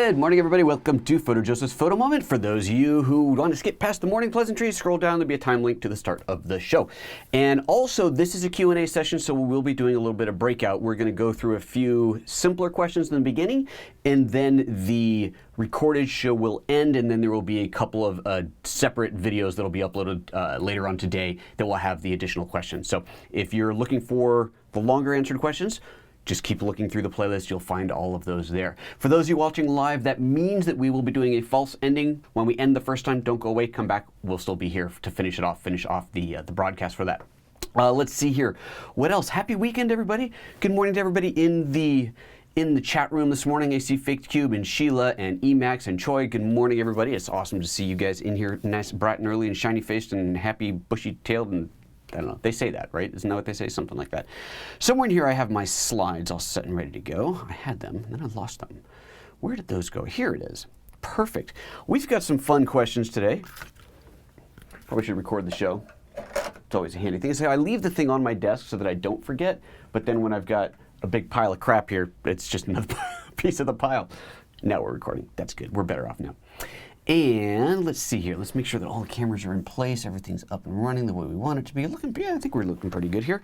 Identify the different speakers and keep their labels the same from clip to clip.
Speaker 1: Good morning, everybody. Welcome to PhotoJoseph's Photo Moment. For those of you who want to skip past the morning pleasantries, scroll down. There'll be a time link to the start of the show. And also, this is a Q&A session, so we will be doing a little bit of breakout. We're going to go through a few simpler questions in the beginning, and then the recorded show will end, and then there will be a couple of separate videos that will be uploaded later on today that will have the additional questions. So if you're looking for the longer answered questions, just keep looking through the playlist. You'll find all of those there. For those of you watching live, that means that we will be doing a false ending. When we end the first time, don't go away, come back. We'll still be here to finish off the broadcast for that. Let's see here. What else? Happy weekend, everybody. Good morning to everybody in the chat room this morning. I see SkateTube and Sheila and Emax and Choi. Good morning, everybody. It's awesome to see you guys in here, nice, bright and early and shiny-faced and happy, bushy-tailed, and I don't know. They say that, right? Isn't that what they say? Something like that. Somewhere in here I have my slides all set and ready to go. I had them, and then I lost them. Where did those go? Here it is. Perfect. We've got some fun questions today. Probably should record the show. It's always a handy thing. So I leave the thing on my desk so that I don't forget, but then when I've got a big pile of crap here, it's just another piece of the pile. Now we're recording. That's good. We're better off now. And let's see here. Let's make sure that all the cameras are in place. Everything's up and running the way we want it to be. Yeah, I think we're looking pretty good here.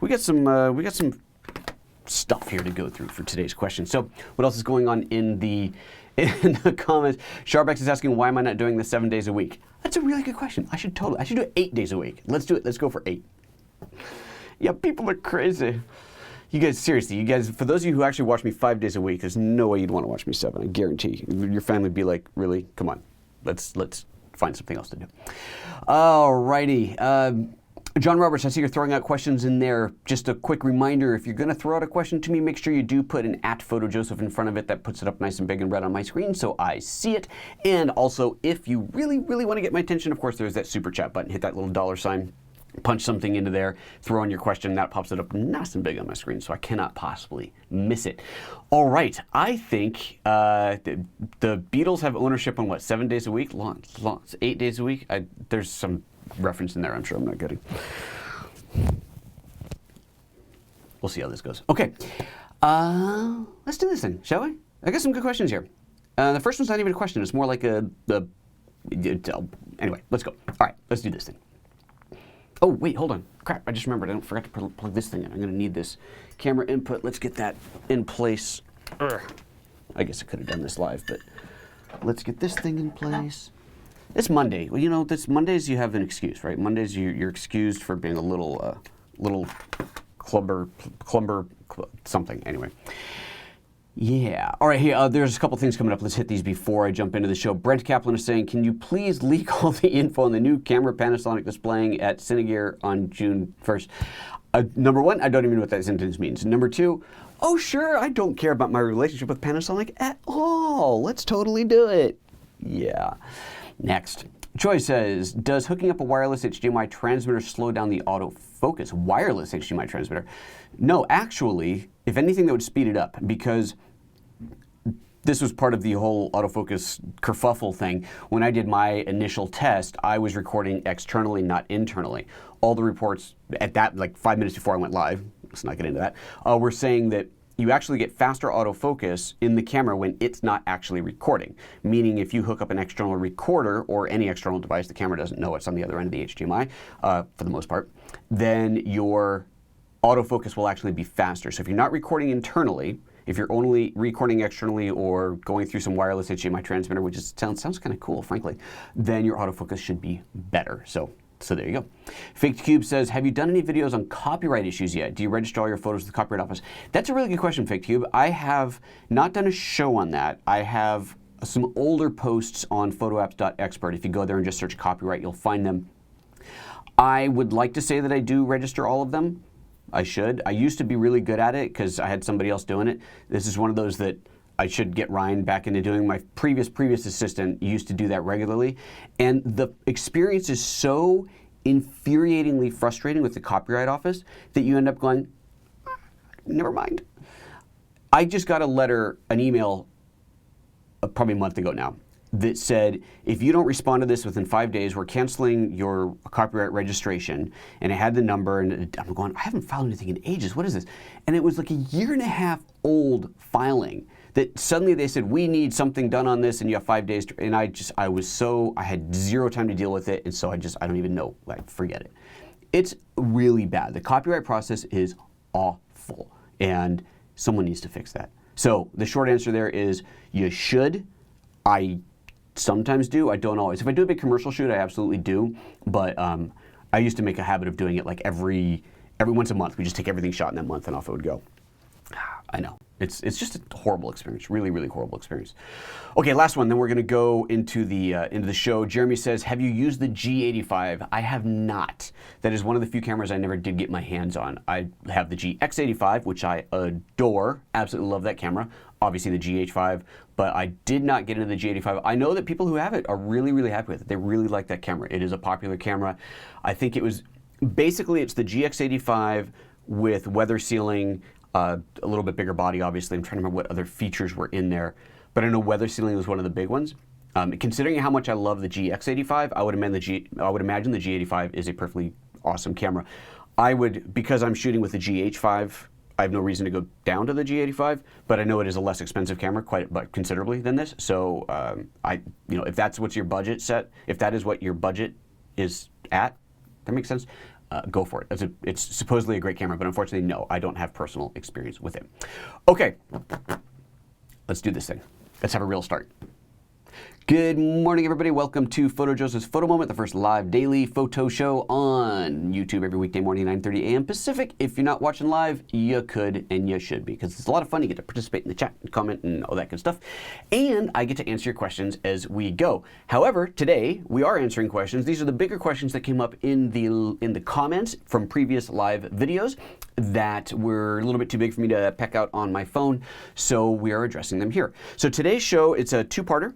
Speaker 1: We got some stuff here to go through for today's question. So, what else is going on in the comments? Sharbex is asking, why am I not doing this 7 days a week? That's a really good question. I should do it 8 days a week. Let's do it. Let's go for 8. Yeah, people are crazy. You guys, seriously, for those of you who actually watch me 5 days a week, there's no way you'd want to watch me 7, I guarantee. Your family would be like, really? Come on, let's find something else to do. Alrighty. John Roberts, I see you're throwing out questions in there. Just a quick reminder, if you're going to throw out a question to me, make sure you do put an @PhotoJoseph in front of it. That puts it up nice and big and red on my screen so I see it. And also, if you really, really want to get my attention, of course, there's that super chat button. Hit that little $sign. Punch something into there, throw in your question, that pops it up nice and big on my screen, so I cannot possibly miss it. All right, I think the Beatles have ownership on what, 7 days a week? 8 days a week? There's some reference in there, I'm sure I'm not getting. We'll see how this goes. Okay, let's do this thing, shall we? I got some good questions here. The first one's not even a question, it's more like anyway, let's go. All right, let's do this thing. Oh, wait, hold on. Crap, I just remembered. I forgot to plug this thing in. I'm going to need this camera input. Let's get that in place. I guess I could have done this live, but let's get this thing in place. It's Monday. Well, you know, Mondays you have an excuse, right? Mondays you're excused for being a little clumber something. Anyway. Yeah. All right, here, there's a couple things coming up. Let's hit these before I jump into the show. Brent Kaplan is saying, can you please leak all the info on the new camera Panasonic displaying at Cinegear on June 1st? Number one, I don't even know what that sentence means. Number two, oh, sure, I don't care about my relationship with Panasonic at all. Let's totally do it. Yeah. Next. Choi says, does hooking up a wireless HDMI transmitter slow down the autofocus? Wireless HDMI transmitter? No, actually, if anything, that would speed it up, because this was part of the whole autofocus kerfuffle thing. When I did my initial test, I was recording externally, not internally. All the reports at that, like 5 minutes before I went live, let's not get into that, were saying that you actually get faster autofocus in the camera when it's not actually recording. Meaning if you hook up an external recorder or any external device, the camera doesn't know it's on the other end of the HDMI, for the most part, then your autofocus will actually be faster. So if you're not recording internally, if you're only recording externally or going through some wireless HDMI transmitter, which sounds kind of cool, frankly, then your autofocus should be better. So there you go. FakeCube says, have you done any videos on copyright issues yet? Do you register all your photos with the Copyright Office? That's a really good question, FakeCube. I have not done a show on that. I have some older posts on photoapps.expert. If you go there and just search copyright, you'll find them. I would like to say that I do register all of them. I should. I used to be really good at it because I had somebody else doing it. This is one of those that I should get Ryan back into doing. My previous assistant used to do that regularly. And the experience is so infuriatingly frustrating with the Copyright Office that you end up going, never mind. I just got an email probably a month ago now that said, if you don't respond to this within 5 days, we're canceling your copyright registration. And it had the number, and I'm going, I haven't filed anything in ages. What is this? And it was like a 1.5 year old filing that suddenly they said, we need something done on this and you have 5 days, and I had zero time to deal with it, and so I don't even know, like, forget it. It's really bad. The copyright process is awful, and someone needs to fix that. So the short answer there is you should. I sometimes do, I don't always. If I do a big commercial shoot, I absolutely do, but I used to make a habit of doing it like every once a month. We just take everything shot in that month and off it would go. I know. It's just a horrible experience. Really, really horrible experience. Okay, last one, then we're going to go into the show. Jeremy says, have you used the G85? I have not. That is one of the few cameras I never did get my hands on. I have the GX85, which I adore. Absolutely love that camera. Obviously the GH5, but I did not get into the G85. I know that people who have it are really, really happy with it. They really like that camera. It is a popular camera. I think it was, basically it's the GX85 with weather sealing, a little bit bigger body, obviously. I'm trying to remember what other features were in there, but I know weather sealing was one of the big ones. Considering how much I love the GX85, I would imagine the G85 is a perfectly awesome camera. Because I'm shooting with the GH5, I have no reason to go down to the G85, but I know it is a less expensive camera, but considerably than this. So if that's what's your budget set, if that is what your budget is at, that makes sense. Go for it. It's supposedly a great camera, but unfortunately, no, I don't have personal experience with it. Okay, let's do this thing. Let's have a real start. Good morning, everybody. Welcome to PhotoJoseph's Photo Moment, the first live daily photo show on YouTube every weekday morning, 9:30 a.m. Pacific. If you're not watching live, you could and you should be, because it's a lot of fun. You get to participate in the chat and comment and all that good stuff. And I get to answer your questions as we go. However, today we are answering questions. These are the bigger questions that came up in the comments from previous live videos that were a little bit too big for me to peck out on my phone, so we are addressing them here. So today's show, it's a two-parter.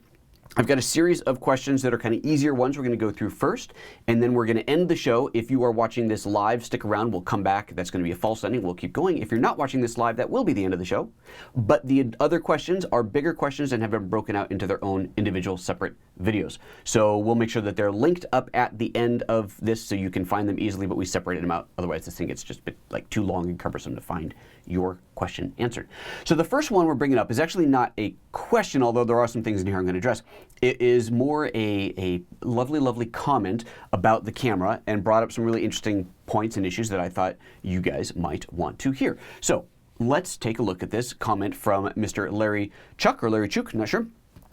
Speaker 1: I've got a series of questions that are kind of easier ones we're going to go through first, and then we're going to end the show. If you are watching this live, stick around. We'll come back. That's going to be a false ending. We'll keep going. If you're not watching this live, that will be the end of the show. But the other questions are bigger questions and have been broken out into their own individual separate videos. So we'll make sure that they're linked up at the end of this so you can find them easily, but we separated them out. Otherwise, this thing gets just a bit like too long and cumbersome to find your question answered. So the first one we're bringing up is actually not a question, although there are some things in here I'm going to address. It is more a lovely, lovely comment about the camera and brought up some really interesting points and issues that I thought you guys might want to hear. So let's take a look at this comment from Mr. Lary Cheuk, or Lary Cheuk, not sure.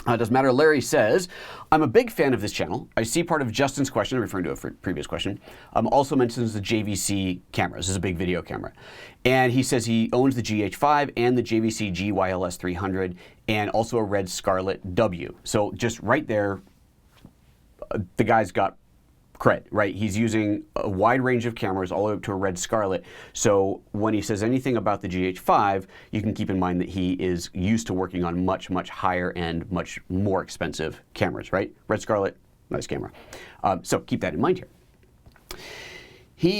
Speaker 1: It doesn't matter. Larry says, I'm a big fan of this channel. I see part of Justin's question, referring to a previous question, also mentions the JVC cameras. This is a big video camera. And he says he owns the GH5 and the JVC GYLS 300 and also a Red Scarlet W. So just right there, the guy's got cred, right? He's using a wide range of cameras all the way up to a Red Scarlet. So when he says anything about the GH5, you can keep in mind that he is used to working on much, much higher and much more expensive cameras, right? Red Scarlet, nice camera. So keep that in mind here.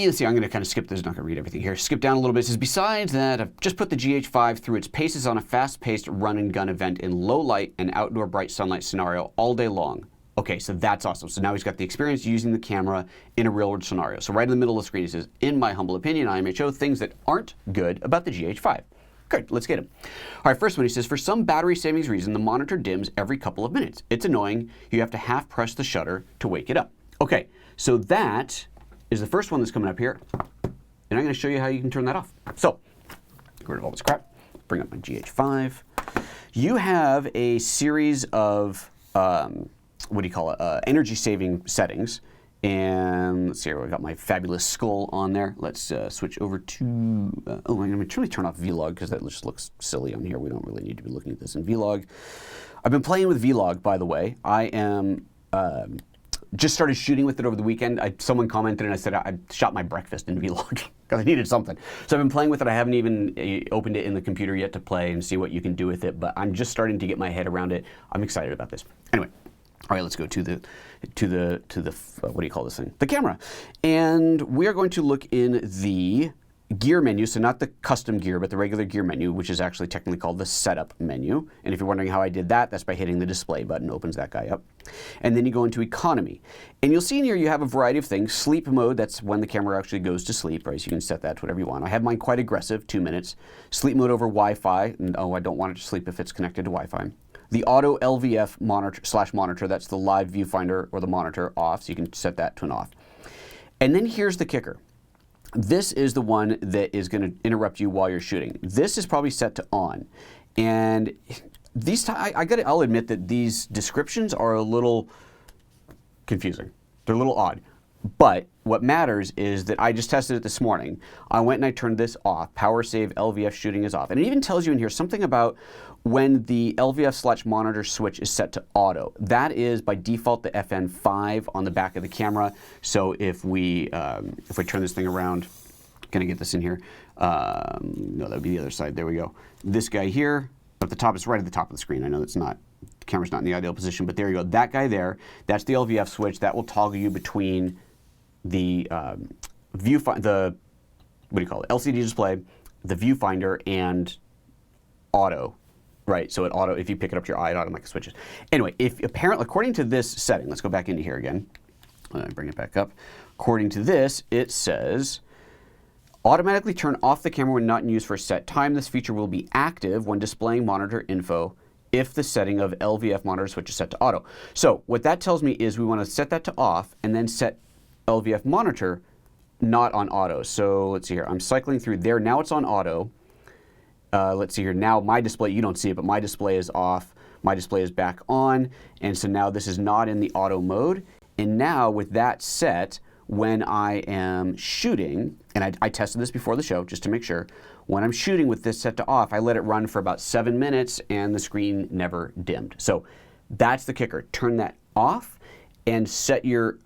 Speaker 1: Let's see, I'm going to kind of skip this, not going to read everything here. Skip down a little bit. It says, besides that, I've just put the GH5 through its paces on a fast-paced run and gun event in low light and outdoor bright sunlight scenario all day long. Okay, so that's awesome. So now he's got the experience using the camera in a real-world scenario. So right in the middle of the screen, he says, in my humble opinion, I may show things that aren't good about the GH5. Good, let's get him. All right, first one, he says, for some battery savings reason, the monitor dims every couple of minutes. It's annoying. You have to half press the shutter to wake it up. Okay, so that is the first one that's coming up here. And I'm going to show you how you can turn that off. So, get rid of all this crap. Bring up my GH5. You have a series of energy saving settings. And let's see here, I've got my fabulous skull on there. Let's switch over to, I'm going to turn off Vlog because that just looks silly on here. We don't really need to be looking at this in Vlog. I've been playing with Vlog, by the way. I am, just started shooting with it over the weekend. Someone commented and I said I shot my breakfast in Vlog because I needed something. So I've been playing with it. I haven't even opened it in the computer yet to play and see what you can do with it, but I'm just starting to get my head around it. I'm excited about this. Anyway. All right, let's go to the what do you call this thing? The camera. And we are going to look in the gear menu, so not the custom gear, but the regular gear menu, which is actually technically called the setup menu. And if you're wondering how I did that, that's by hitting the display button, opens that guy up. And then you go into economy. And you'll see in here you have a variety of things. Sleep mode, that's when the camera actually goes to sleep, right? So you can set that to whatever you want. I have mine quite aggressive, 2 minutes. Sleep mode over Wi-Fi, and oh, I don't want it to sleep if it's connected to Wi-Fi. The auto LVF monitor, that's the live viewfinder or the monitor off, so you can set that to an off. And then here's the kicker. This is the one that is going to interrupt you while you're shooting. This is probably set to on. And I'll admit that these descriptions are a little confusing. They're a little odd. But what matters is that I just tested it this morning. I went and I turned this off. Power save LVF shooting is off. And it even tells you in here something about when the LVF/monitor switch is set to auto. That is by default the FN5 on the back of the camera. So if we turn this thing around, can I get this in here? No, that would be the other side. There we go. This guy here, at the top, it's right at the top of the screen. I know that's not, the camera's not in the ideal position, but there you go. That guy there, that's the LVF switch. That will toggle you between the LCD display, the viewfinder, and auto. Right, so if you pick it up to your eye, it automatically switches. Anyway, according to this setting, let's go back into here again. Bring it back up. According to this, it says, automatically turn off the camera when not in use for a set time. This feature will be active when displaying monitor info if the setting of LVF monitor switch is set to auto. So what that tells me is we want to set that to off and then set LVF monitor not on auto. So let's see here. I'm cycling through there. Now it's on auto. Let's see here. Now my display, you don't see it, but my display is off. My display is back on. And so now this is not in the auto mode. And now with that set, when I am shooting, and I tested this before the show just to make sure, when I'm shooting with this set to off, I let it run for about 7 minutes and the screen never dimmed. So that's the kicker. Turn that off and set your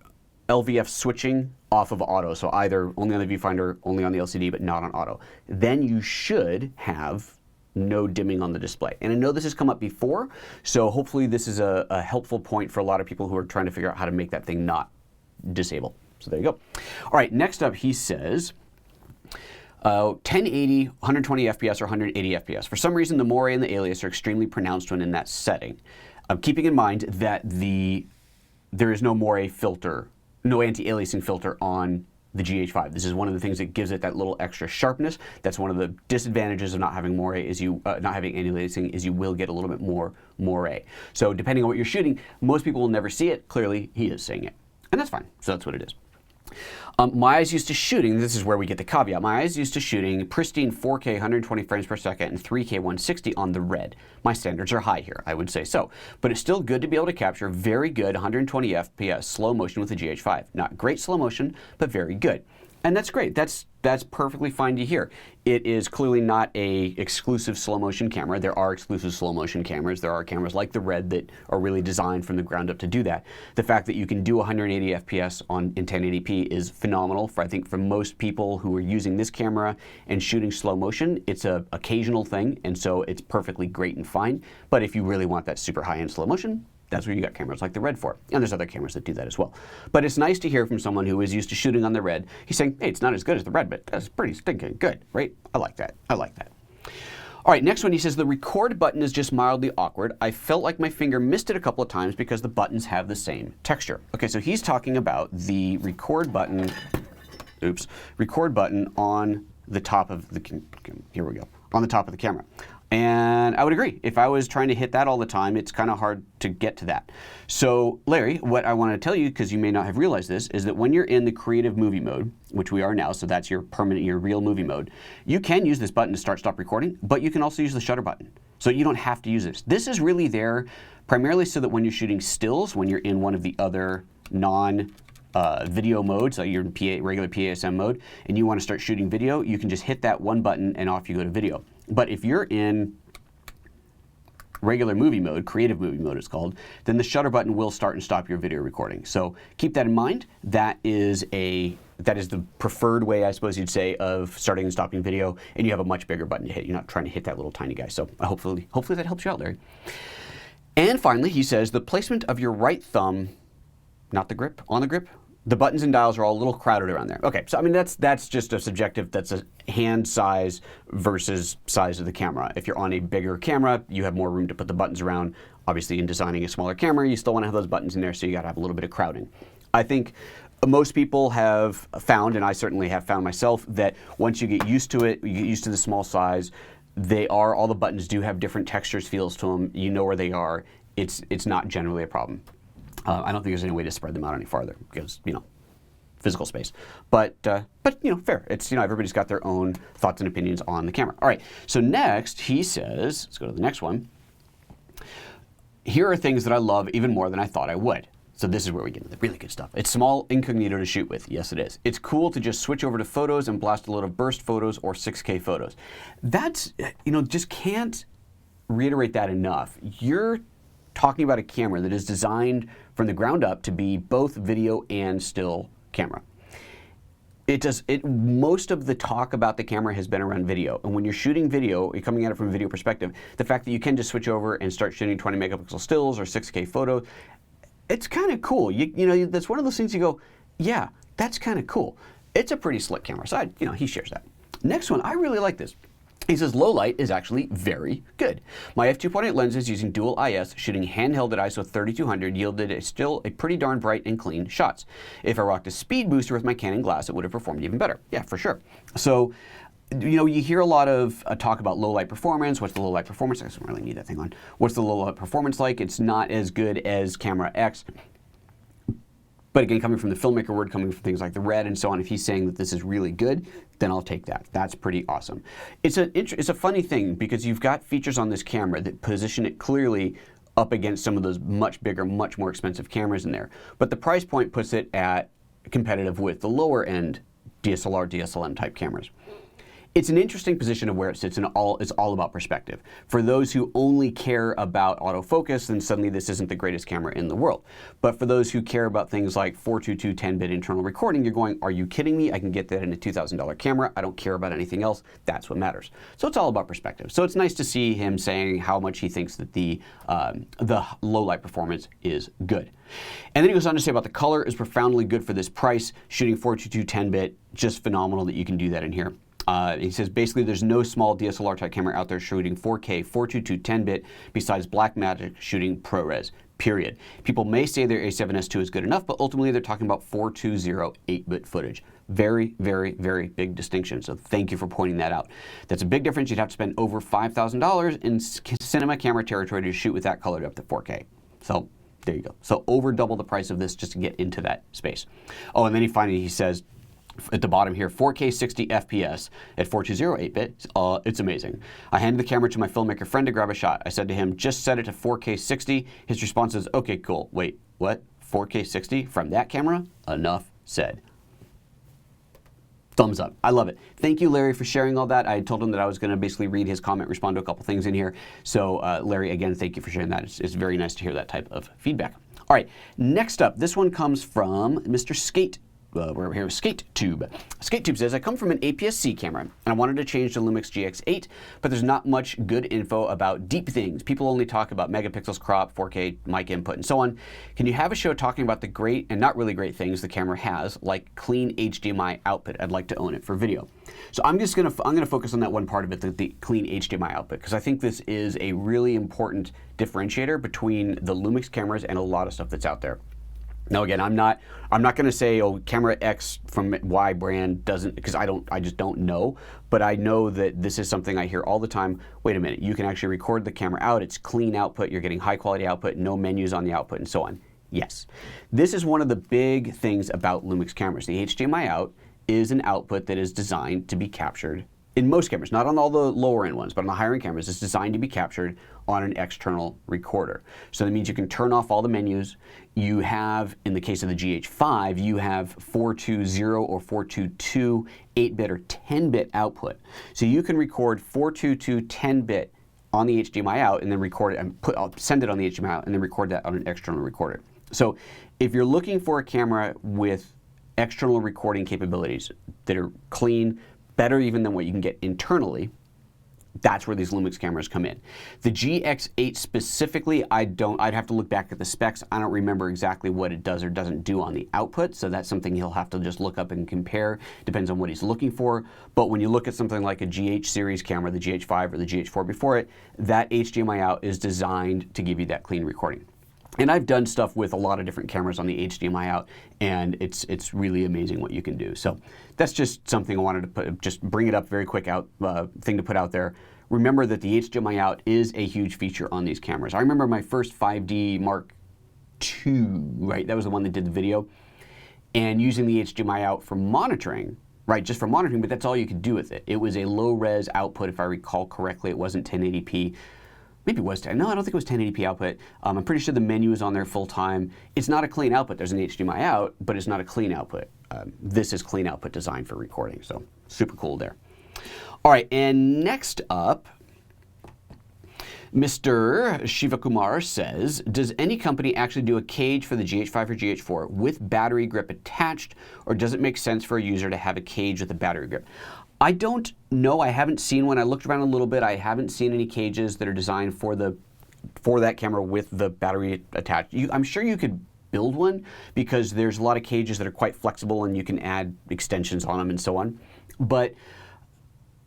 Speaker 1: LVF switching off of auto, so either only on the viewfinder, only on the LCD, but not on auto. Then you should have no dimming on the display. And I know this has come up before, so hopefully this is a helpful point for a lot of people who are trying to figure out how to make that thing not disable. So there you go. All right, next up he says, 1080, 120 FPS or 180 FPS. For some reason, the moire and the alias are extremely pronounced when in that setting. Keeping in mind that there is no moire filter, no anti-aliasing filter on the GH5. This is one of the things that gives it that little extra sharpness. That's one of the disadvantages of not having moire is not having anti-aliasing is you will get a little bit more moire. So depending on what you're shooting, most people will never see it. Clearly, he is seeing it, and that's fine. So that's what it is. My eyes used to shooting, this is where we get the caveat, my eyes used to shooting pristine 4K 120 frames per second and 3K 160 on the red. My standards are high here, I would say so. But it's still good to be able to capture very good 120 FPS slow motion with the GH5. Not great slow motion, but very good. And that's great. That's perfectly fine to hear. It is clearly not a exclusive slow motion camera. There are exclusive slow motion cameras. There are cameras like the Red that are really designed from the ground up to do that. The fact that you can do 180 FPS in 1080p is phenomenal. I think for most people who are using this camera and shooting slow motion, it's an occasional thing, and so it's perfectly great and fine. But if you really want that super high-end slow motion, that's where you got cameras like the Red for. And there's other cameras that do that as well. But it's nice to hear from someone who is used to shooting on the Red. He's saying, hey, it's not as good as the Red, but that's pretty stinking good, right? I like that. I like that. All right, next one, he says, the record button is just mildly awkward. I felt like my finger missed it a couple of times because the buttons have the same texture. Okay, so he's talking about the record button, record button on the top of the, here we go, on the top of the camera. And I would agree. If I was trying to hit that all the time, it's kind of hard to get to that. So, Larry, what I want to tell you, because you may not have realized this, is that when you're in the creative movie mode, which we are now, so that's your permanent, your real movie mode, you can use this button to stop recording, but you can also use the shutter button. So you don't have to use this. This is really there primarily so that when you're shooting stills, when you're in one of the other video modes, like you're in regular PASM mode, and you want to start shooting video, you can just hit that one button and off you go to video. But if you're in regular movie mode, creative movie mode it's called, then the shutter button will start and stop your video recording. So keep that in mind. That is the preferred way, I suppose you'd say, of starting and stopping video, and you have a much bigger button to hit. You're not trying to hit that little tiny guy. So hopefully that helps you out, Larry. And finally, he says the placement of your right thumb, not the grip, on the grip, The buttons and dials are all a little crowded around there. Okay, so I mean that's just a subjective, that's a hand size versus size of the camera. If you're on a bigger camera, you have more room to put the buttons around. Obviously in designing a smaller camera, you still want to have those buttons in there, so you got to have a little bit of crowding. I think most people have found, and I certainly have found myself, that once you get used to it, you get used to the small size, all the buttons do have different textures, feels to them. You know where they are. It's not generally a problem. I don't think there's any way to spread them out any farther because, you know, physical space. But you know, fair. It's, you know, everybody's got their own thoughts and opinions on the camera. All right, so next he says, let's go to the next one. Here are things that I love even more than I thought I would. So this is where we get into the really good stuff. It's small, incognito to shoot with. Yes, it is. It's cool to just switch over to photos and blast a load of burst photos or 6K photos. That's, you know, just can't reiterate that enough. You're talking about a camera that is designed from the ground up to be both video and still camera. Most of the talk about the camera has been around video, and when you're shooting video, you're coming at it from a video perspective, the fact that you can just switch over and start shooting 20 megapixel stills or 6K photos, it's kind of cool. You know, that's one of those things you go, yeah, that's kind of cool. It's a pretty slick camera, so you know, he shares that. Next one, I really like this. He says low light is actually very good. My f2.8 lenses using dual IS shooting handheld at ISO 3200 yielded still a pretty darn bright and clean shots. If I rocked a speed booster with my Canon glass, it would have performed even better. Yeah, for sure. So, you know, you hear a lot of talk about low light performance. What's the low light performance? I don't really need that thing on. What's the low light performance like? It's not as good as Camera X. But again, coming from the filmmaker word, coming from things like the red and so on, if he's saying that this is really good, then I'll take that. That's pretty awesome. It's a funny thing because you've got features on this camera that position it clearly up against some of those much bigger, much more expensive cameras in there. But the price point puts it at competitive with the lower end DSLR, DSLM type cameras. It's an interesting position of where it sits, and it's all about perspective. For those who only care about autofocus, then suddenly this isn't the greatest camera in the world. But for those who care about things like 422 10-bit internal recording, you're going, are you kidding me? I can get that in a $2,000 camera. I don't care about anything else. That's what matters. So it's all about perspective. So it's nice to see him saying how much he thinks that the low light performance is good. And then he goes on to say about the color is profoundly good for this price. Shooting 422 10-bit, just phenomenal that you can do that in here. He says basically there's no small DSLR type camera out there shooting 4K 422 10-bit besides Blackmagic shooting ProRes, period. People may say their A7S II is good enough, but ultimately they're talking about 420 8-bit footage. Very, very, very big distinction. So thank you for pointing that out. That's a big difference. You'd have to spend over $5,000 in cinema camera territory to shoot with that colored up to 4K. So there you go. So over double the price of this just to get into that space. Oh, and then he says, at the bottom here, 4K 60 FPS at 420 8-bit, it's amazing. I handed the camera to my filmmaker friend to grab a shot. I said to him, just set it to 4K 60. His response is, okay, cool. Wait, what? 4K 60 from that camera? Enough said. Thumbs up. I love it. Thank you, Larry, for sharing all that. I told him that I was going to basically read his comment, respond to a couple things in here. So, Larry, again, thank you for sharing that. It's very nice to hear that type of feedback. All right, next up, this one comes from Mr. We're here with SkateTube. SkateTube says, I come from an APS-C camera, and I wanted to change to LUMIX GX8, but there's not much good info about deep things. People only talk about megapixels, crop, 4K, mic input, and so on. Can you have a show talking about the great and not really great things the camera has, like clean HDMI output? I'd like to own it for video. So I'm gonna focus on that one part of it, the clean HDMI output, because I think this is a really important differentiator between the LUMIX cameras and a lot of stuff that's out there. Now again, I'm not going to say, oh, camera X from Y brand doesn't, because I just don't know. But I know that this is something I hear all the time. Wait a minute, you can actually record the camera out. It's clean output. You're getting high quality output, no menus on the output, and so on. Yes, this is one of the big things about LUMIX cameras. The HDMI out is an output that is designed to be captured in most cameras, not on all the lower end ones, but on the higher end cameras, it's designed to be captured on an external recorder. So that means you can turn off all the menus. You have, in the case of the GH5, you have 420 or 422 8-bit or 10-bit output. So you can record 422 10-bit on the HDMI out and then record it and send it on the HDMI out and then record that on an external recorder. So if you're looking for a camera with external recording capabilities that are clean, better even than what you can get internally, That's where these Lumix cameras come in. The GX8 specifically, I'd have to look back at the specs. I don't remember exactly what it does or doesn't do on the output, so that's something he'll have to just look up and compare. Depends on what he's looking for. But when you look at something like a GH series camera, the GH5 or the GH4 before it, that HDMI out is designed to give you that clean recording. And I've done stuff with a lot of different cameras on the HDMI out, and it's really amazing what you can do. So that's just something I wanted to just bring it up very quick thing to put out there. Remember that the HDMI out is a huge feature on these cameras. I remember my first 5D Mark II, right? That was the one that did the video. And using the HDMI out for monitoring, right? Just for monitoring, but that's all you could do with it. It was a low-res output, if I recall correctly. It wasn't 1080p. Maybe it was 10. No, I don't think it was 1080p output. I'm pretty sure the menu is on there full time. It's not a clean output. There's an HDMI out, but it's not a clean output. This is clean output designed for recording, so super cool there. All right, and next up, Mr. Sivakumar says, does any company actually do a cage for the GH5 or GH4 with battery grip attached, or does it make sense for a user to have a cage with a battery grip? I don't know. I haven't seen one. I looked around a little bit. I haven't seen any cages that are designed for that camera with the battery attached. I'm sure you could build one because there's a lot of cages that are quite flexible and you can add extensions on them and so on. But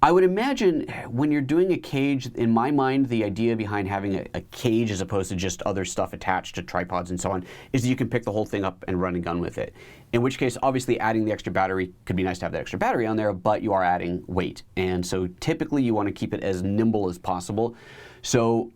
Speaker 1: I would imagine when you're doing a cage, in my mind, the idea behind having a cage as opposed to just other stuff attached to tripods and so on is that you can pick the whole thing up and run and gun with it. In which case, obviously, adding the extra battery could be nice to have that extra battery on there, but you are adding weight. And so typically you want to keep it as nimble as possible. So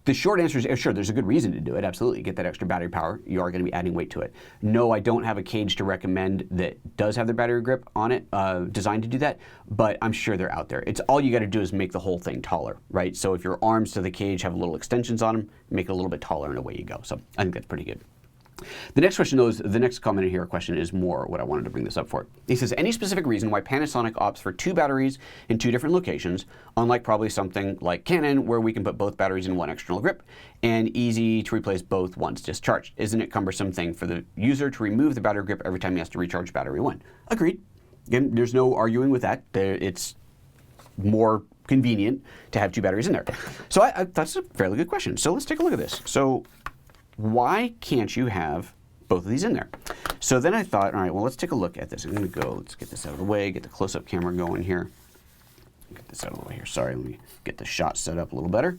Speaker 1: the short answer is, sure, there's a good reason to do it. Absolutely, get that extra battery power. You are going to be adding weight to it. No, I don't have a cage to recommend that does have the battery grip on it, designed to do that, but I'm sure they're out there. It's all you got to do is make the whole thing taller, right? So if your arms to the cage have little extensions on them, make it a little bit taller and away you go. So I think that's pretty good. The next question, though, the next comment in here, question is more what I wanted to bring this up for. He says, any specific reason why Panasonic opts for 2 batteries in 2 different locations, unlike probably something like Canon, where we can put both batteries in one external grip and easy to replace both once discharged? Isn't it a cumbersome thing for the user to remove the battery grip every time he has to recharge battery 1? Agreed. Again, there's no arguing with that. It's more convenient to have 2 batteries in there. So that's a fairly good question. So let's take a look at this. So why can't you have both of these in there? So then I thought, all right, well, let's take a look at this. I'm going to go, let's get this out of the way, get the close-up camera going here. Get this out of the way here. Sorry, let me get the shot set up a little better.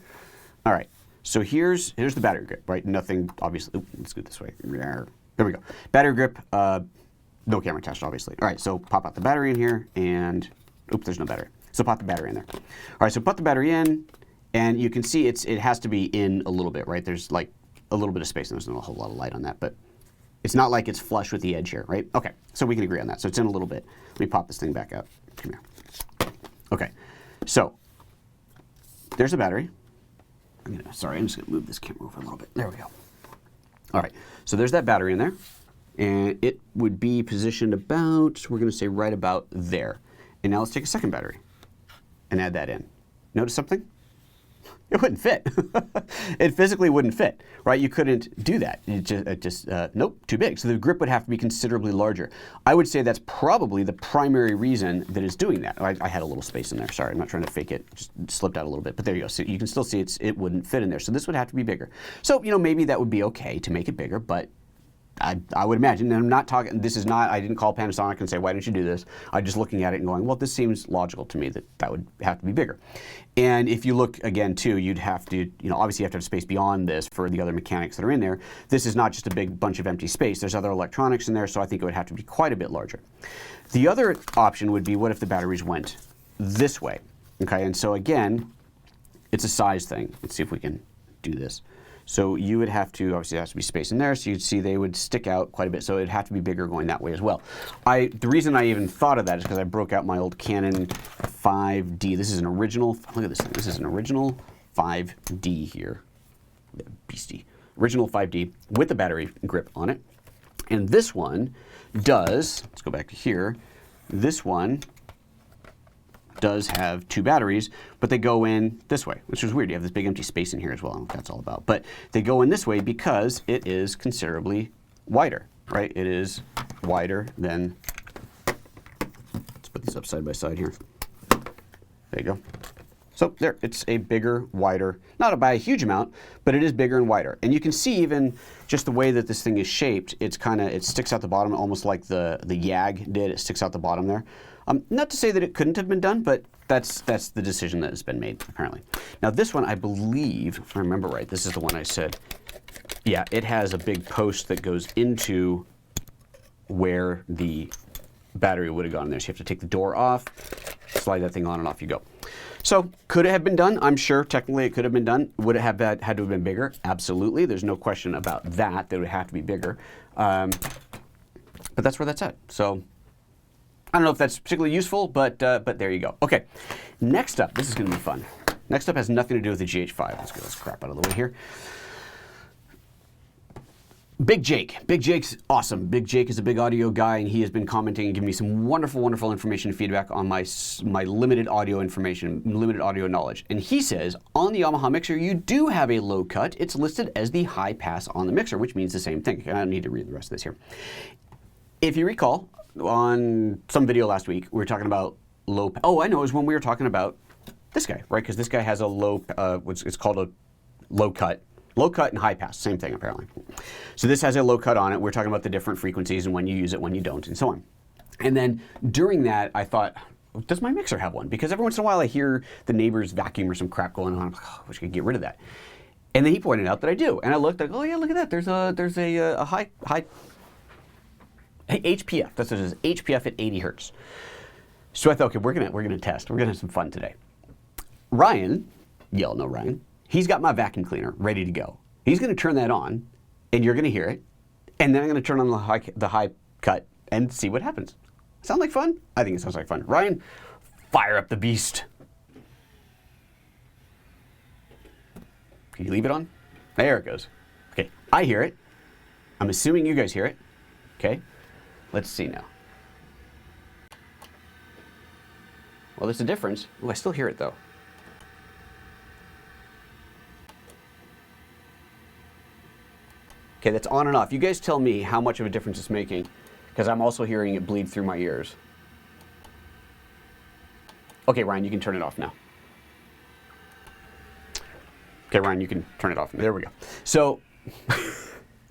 Speaker 1: All right, so here's the battery grip, right? Nothing, obviously, let's go this way. There we go. Battery grip, no camera attached, obviously. All right, so pop out the battery in here, and, oops, there's no battery. So pop the battery in there. All right, so put the battery in, and you can see it has to be in a little bit, right? There's like a little bit of space, and there's not a whole lot of light on that, but it's not like it's flush with the edge here, right? Okay, so we can agree on that. So it's in a little bit. Let me pop this thing back up. Come here. Okay, so there's the battery. I'm just gonna move this camera over a little bit. There we go. All right, so there's that battery in there, and it would be positioned about, we're gonna say right about there. And now let's take a second battery and add that in. Notice something? It wouldn't fit. It physically wouldn't fit, right? You couldn't do that. Nope, too big. So the grip would have to be considerably larger. I would say that's probably the primary reason that it's doing that. I had a little space in there. Sorry, I'm not trying to fake it. Just slipped out a little bit. But there you go. So you can still see it wouldn't fit in there. So this would have to be bigger. So, maybe that would be okay to make it bigger, but I would imagine, and I'm not talking, I didn't call Panasonic and say, why don't you do this? I'm just looking at it and going, well, this seems logical to me that would have to be bigger. And if you look again too, you'd have to, obviously you have to have space beyond this for the other mechanics that are in there. This is not just a big bunch of empty space. There's other electronics in there, so I think it would have to be quite a bit larger. The other option would be, what if the batteries went this way? Okay, and so again, it's a size thing. Let's see if we can do this. So you would have to, obviously there has to be space in there, so you'd see they would stick out quite a bit, so it'd have to be bigger going that way as well. The reason I even thought of that is because I broke out my old Canon 5D. This is an original, look at this thing, this is an original 5D here. Beastie. Original 5D with the battery grip on it. And this one does, let's go back to here, this one does have 2 batteries, but they go in this way, which is weird. You have this big empty space in here as well. I don't know what that's all about. But they go in this way because it is considerably wider, right? It is wider than, let's put these up side by side here. There you go. So there, it's a bigger, wider, not by a huge amount, but it is bigger and wider. And you can see even just the way that this thing is shaped, it's kind of, it sticks out the bottom almost like the YAG did. It sticks out the bottom there. Not to say that it couldn't have been done, but that's the decision that has been made, apparently. Now this one, I believe, if I remember right, this is the one I said, yeah, it has a big post that goes into where the battery would have gone there. So you have to take the door off, slide that thing on, and off you go. So could it have been done? I'm sure technically it could have been done. Would it have had to have been bigger? Absolutely. There's no question about that. That it would have to be bigger. But that's where that's at. So I don't know if that's particularly useful, but there you go. Okay, next up, this is going to be fun. Next up has nothing to do with the GH5. Let's get this crap out of the way here. Big Jake. Big Jake's awesome. Big Jake is a big audio guy, and he has been commenting and giving me some wonderful, wonderful information and feedback on my limited audio information, limited audio knowledge. And he says, on the Yamaha mixer, you do have a low cut. It's listed as the high pass on the mixer, which means the same thing. I don't need to read the rest of this here. If you recall, on some video last week, we were talking about low. Oh, I know. It was when we were talking about this guy, right? Because this guy has a low. It's called a low cut. Low cut and high pass, same thing apparently. So this has a low cut on it. We're talking about the different frequencies and when you use it, when you don't, and so on. And then during that, I thought, does my mixer have one? Because every once in a while I hear the neighbor's vacuum or some crap going on. I'm like, oh, I wish I could get rid of that. And then he pointed out that I do. And I looked, like, oh yeah, look at that. There's a high HPF. That's what it is, HPF at 80 hertz. So I thought, okay, we're gonna test. We're gonna have some fun today. Ryan, y'all know Ryan. He's got my vacuum cleaner ready to go. He's going to turn that on, and you're going to hear it, and then I'm going to turn on the high cut and see what happens. Sound like fun? I think it sounds like fun. Ryan, fire up the beast. Can you leave it on? There it goes. Okay, I hear it. I'm assuming you guys hear it. Okay, let's see now. Well, there's a difference. Oh, I still hear it though. Okay, that's on and off. You guys tell me how much of a difference it's making, because I'm also hearing it bleed through my ears. Okay, Ryan, you can turn it off now. Okay, Ryan, you can turn it off. There we go. So,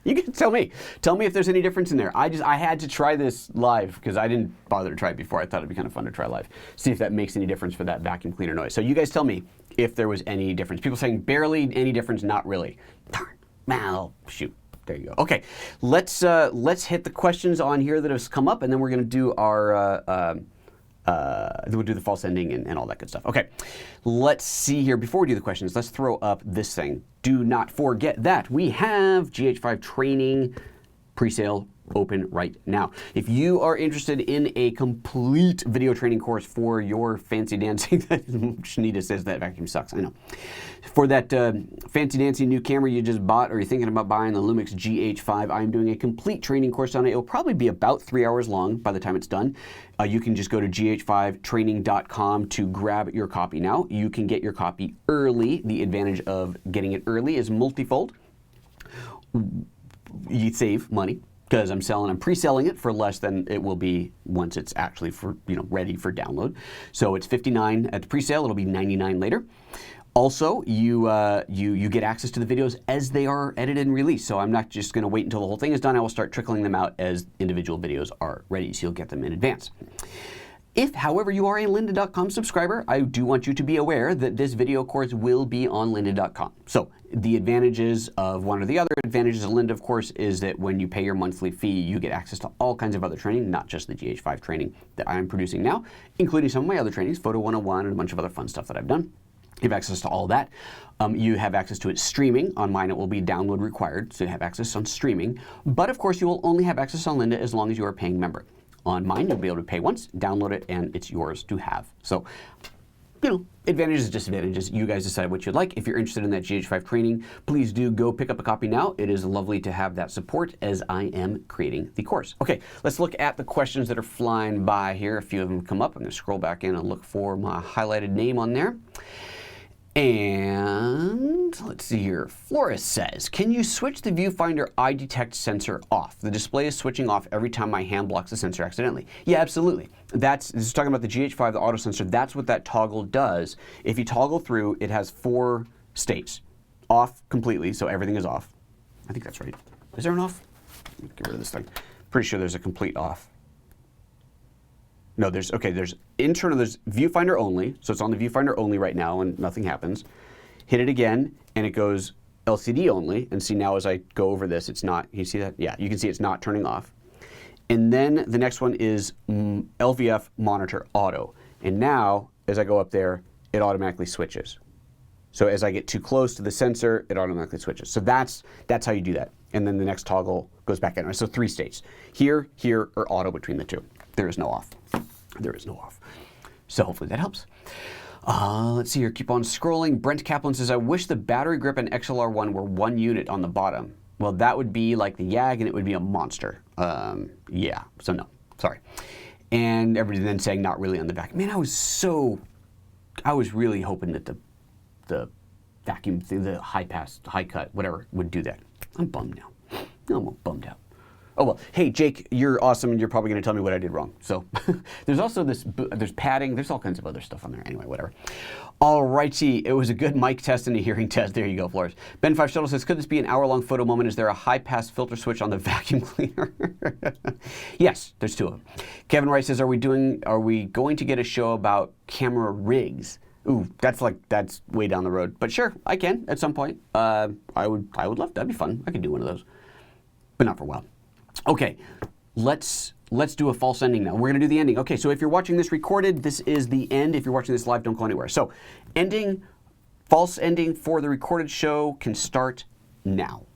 Speaker 1: you can tell me. Tell me if there's any difference in there. I had to try this live, because I didn't bother to try it before. I thought it'd be kind of fun to try live. See if that makes any difference for that vacuum cleaner noise. So you guys tell me if there was any difference. People saying barely any difference, not really. Darn. Well, shoot. There you go. Okay, let's hit the questions on here that have come up, and then we're going to do our we'll do the false ending and all that good stuff. Okay, let's see here. Before we do the questions, let's throw up this thing. Do not forget that we have GH5 training pre-sale open right now. If you are interested in a complete video training course for your fancy dancing, Shanita says that vacuum sucks, I know. For that fancy dancy new camera you just bought, or you're thinking about buying the LUMIX GH5, I'm doing a complete training course on it. It'll probably be about 3 hours long by the time it's done. You can just go to gh5training.com to grab your copy now. You can get your copy early. The advantage of getting it early is multifold. You save money, because I'm pre-selling it for less than it will be once it's actually ready for download. So it's $59 at the pre-sale. It'll be $99 later. Also, you get access to the videos as they are edited and released. So I'm not just going to wait until the whole thing is done. I will start trickling them out as individual videos are ready, so you'll get them in advance. If, however, you are a lynda.com subscriber, I do want you to be aware that this video course will be on lynda.com. So the advantages of one or the other advantages of Lynda, of course, is that when you pay your monthly fee, you get access to all kinds of other training, not just the GH5 training that I am producing now, including some of my other trainings, Photo 101 and a bunch of other fun stuff that I've done. You have access to all that. You have access to it streaming. On mine, it will be download required, so you have access on streaming. But of course, you will only have access on Lynda as long as you are a paying member. On mine, you'll be able to pay once, download it, and it's yours to have. So, advantages and disadvantages. You guys decide what you'd like. If you're interested in that GH5 training, please do go pick up a copy now. It is lovely to have that support as I am creating the course. Okay, let's look at the questions that are flying by here. A few of them come up. I'm going to scroll back in and look for my highlighted name on there. And let's see here. Flores says, can you switch the viewfinder eye detect sensor off? The display is switching off every time my hand blocks the sensor accidentally. Yeah, absolutely. This is talking about the GH5, the auto sensor. That's what that toggle does. If you toggle through, it has 4 states. Off completely, so everything is off. I think that's right. Is there an off? Let me get rid of this thing. Pretty sure there's a complete off. No, there's internal, there's viewfinder only, so it's on the viewfinder only right now and nothing happens. Hit it again and it goes LCD only, and see now as I go over this, it's not, you see that? Yeah, you can see it's not turning off. And then the next one is LVF monitor auto. And now, as I go up there, it automatically switches. So as I get too close to the sensor, it automatically switches. So that's how you do that. And then the next toggle goes back in. So 3 states. Here, or auto between the 2. There is no off. There is no off. So hopefully that helps. Let's see here. Keep on scrolling. Brent Kaplan says, I wish the battery grip and XLR1 were 1 unit on the bottom. Well, that would be like the YAG, and it would be a monster. Yeah, so no. Sorry. And everybody then saying not really on the back. Man, I was really hoping that the vacuum thing, the high pass, high cut, whatever, would do that. I'm bummed now. No, I'm bummed out. Oh, well, hey, Jake, you're awesome, and you're probably going to tell me what I did wrong. So there's also there's padding. There's all kinds of other stuff on there. Anyway, whatever. All righty. It was a good mic test and a hearing test. There you go, Flores. Ben5 Shuttle says, could this be an hour-long photo moment? Is there a high-pass filter switch on the vacuum cleaner? Yes, there's 2 of them. Kevin Rice says, are we going to get a show about camera rigs? Ooh, that's way down the road. But sure, I can at some point. I would love, that'd be fun. I could do one of those, but not for a while. Okay, let's do a false ending now. We're gonna do the ending. Okay, so if you're watching this recorded, this is the end. If you're watching this live, don't go anywhere. So, false ending for the recorded show can start now.